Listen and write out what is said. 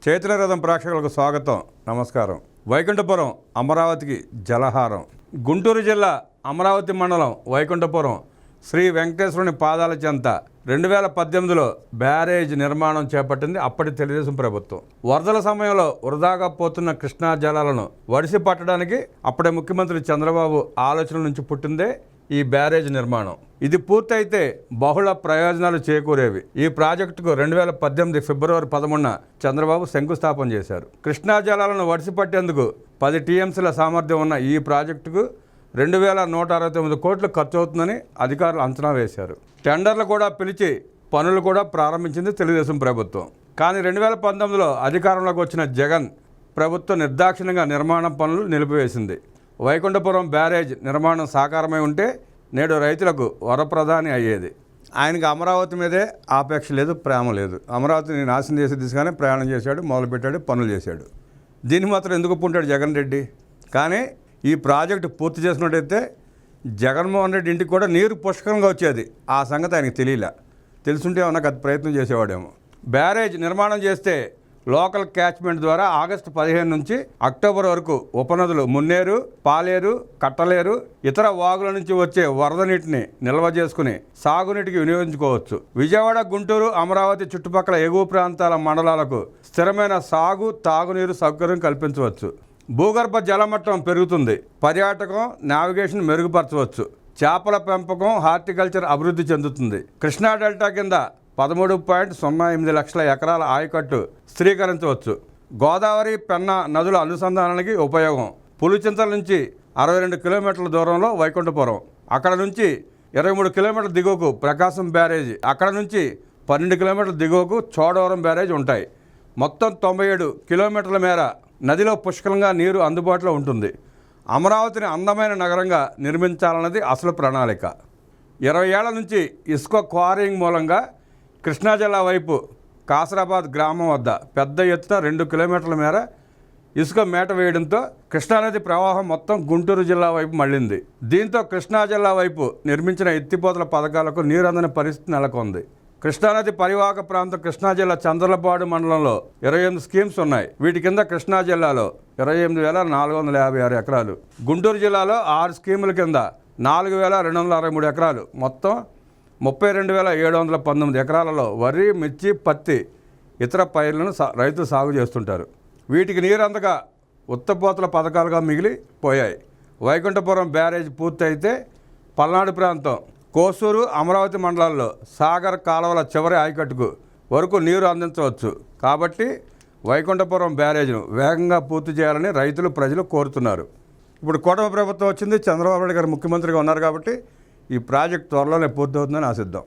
చైతన్య రథం ప్రేక్షకులకు స్వాగతం, నమస్కారం. వైకుంఠపురం అమరావతికి జలహారం. గుంటూరు జిల్లా అమరావతి మండలం వైకుంఠపురం శ్రీ వెంకటేశ్వరుని పాదాల చెంత 2018లో బ్యారేజ్ నిర్మాణం చేపట్టింది అప్పటి తెలుగుదేశం ప్రభుత్వం. వరదల సమయంలో వృధాగా పోతున్న కృష్ణా జలాలను వడిసి పట్టడానికి అప్పటి ముఖ్యమంత్రి చంద్రబాబు ఆలోచన నుంచి పుట్టిందే ఈ బ్యారేజ్ నిర్మాణం. ఇది పూర్తయితే బహుళ ప్రయోజనాలు చేకూరేవి. ఈ ప్రాజెక్టుకు 2018 ఫిబ్రవరి 11న చంద్రబాబు శంకుస్థాపన చేశారు. కృష్ణా జలాలను వడిసిపట్టేందుకు 10 టీఎంసీల సామర్థ్యం ఉన్న ఈ ప్రాజెక్టుకు 2169 కోట్లు ఖర్చు అవుతుందని అధికారులు అంచనా వేశారు. టెండర్లు కూడా పిలిచి పనులు కూడా ప్రారంభించింది తెలుగుదేశం ప్రభుత్వం. కానీ 2019లో అధికారంలోకి వచ్చిన జగన్ ప్రభుత్వం నిర్దాక్షిణ్యంగా నిర్మాణ పనులు నిలిపివేసింది. వైకుంఠపురం బ్యారేజ్ నిర్మాణం సాకారమై ఉంటే నేడు రైతులకు వరప్రధాని అయ్యేది. ఆయనకి అమరావతి మీదే ఆపేక్ష లేదు, ప్రేమ లేదు. అమరావతిని నాశనం చేసే దిశగానే ప్రయాణం చేశాడు, మొదలుపెట్టాడు, పనులు చేశాడు. దీన్ని మాత్రం ఎందుకు ఒప్పుకుంటాడు జగన్ రెడ్డి? కానీ ఈ ప్రాజెక్టు పూర్తి చేసుకున్నట్టయితే జగన్మోహన్ రెడ్డి ఇంటికి కూడా నీరు పుష్కలంగా వచ్చేది. ఆ సంగతి ఆయనకు తెలియలే. తెలుసుంటే ఏమన్నా అది ప్రయత్నం చేసేవాడేమో. బ్యారేజ్ నిర్మాణం చేస్తే లోకల్ క్యాచ్మెంట్ ద్వారా ఆగస్టు 15 నుంచి అక్టోబర్ వరకు ఉపనదులు మున్నేరు, పాలేరు, కట్టలేరు, ఇతర వాగుల నుంచి వచ్చే వరద నీటిని నిల్వ చేసుకుని సాగునీటికి వినియోగించుకోవచ్చు. విజయవాడ, గుంటూరు, అమరావతి చుట్టుపక్కల ఎగువ ప్రాంతాల మండలాలకు స్థిరమైన సాగు, తాగునీరు సౌకర్యం కల్పించవచ్చు. భూగర్భ జలమట్టం పెరుగుతుంది. పర్యాటకం, నావిగేషన్ మెరుగుపరచవచ్చు. చేపల పెంపకం, హార్టికల్చర్ అభివృద్ధి చెందుతుంది. కృష్ణా డెల్టా కింద 13.08 లక్షల ఎకరాల ఆయకట్టు స్థిరీకరించవచ్చు. గోదావరి, పెన్నా నదుల అనుసంధానానికి ఉపయోగం. పులిచింతల నుంచి 62 కిలోమీటర్ల దూరంలో వైకుంఠపురం, అక్కడ నుంచి 23 కిలోమీటర్ల దిగువకు ప్రకాశం బ్యారేజ్, అక్కడ నుంచి 12 కిలోమీటర్ల దిగువకు చోడవరం బ్యారేజ్ ఉంటాయి. మొత్తం 97 కిలోమీటర్ల మేర నదిలో పుష్కలంగా నీరు అందుబాటులో ఉంటుంది. అమరావతిని అందమైన నగరంగా నిర్మించాలన్నది అసలు ప్రణాళిక. 20 ఏళ్ల నుంచి ఇసుక క్వారీయింగ్ మూలంగా కృష్ణా జిల్లా వైపు కాసరాబాద్ గ్రామం వద్ద పెద్ద ఎత్తున 2 కిలోమీటర్ల మేర ఇసుక మేట వేయడంతో కృష్ణానది ప్రవాహం మొత్తం గుంటూరు జిల్లా వైపు మళ్లింది. దీంతో కృష్ణా జిల్లా వైపు నిర్మించిన ఎత్తిపోతల పథకాలకు నీరందని పరిస్థితి నెలకొంది. కృష్ణానది పరివాహక ప్రాంతం కృష్ణా జిల్లా చంద్రలపాడు మండలంలో 28 స్కీమ్స్ ఉన్నాయి. వీటి కింద కృష్ణా జిల్లాలో 28,456 ఎకరాలు, గుంటూరు జిల్లాలో 6 స్కీముల కింద 4,263 ఎకరాలు, మొత్తం 32,719 ఎకరాలలో వరి, మిర్చి, పత్తి, ఇతర పైర్లను రైతులు సాగు చేస్తుంటారు. వీటికి నీరందగా ఉత్తపోతల పథకాలుగా మిగిలిపోయాయి. వైకుంఠపురం బ్యారేజ్ పూర్తయితే పల్నాడు ప్రాంతం కోసూరు, అమరావతి మండలాల్లో సాగర్ కాలువల చివరి ఆయకట్టుకు వరకు నీరు అందించవచ్చు. కాబట్టి వైకుంఠపురం బ్యారేజ్ను వేగంగా పూర్తి చేయాలని రైతులు, ప్రజలు కోరుతున్నారు. ఇప్పుడు కూటమి ప్రభుత్వం వచ్చింది, చంద్రబాబు నాయుడు గారు ముఖ్యమంత్రిగా ఉన్నారు కాబట్టి ఈ ప్రాజెక్ట్ త్వరలోనే పూర్తవుతుందని ఆశిద్దాం.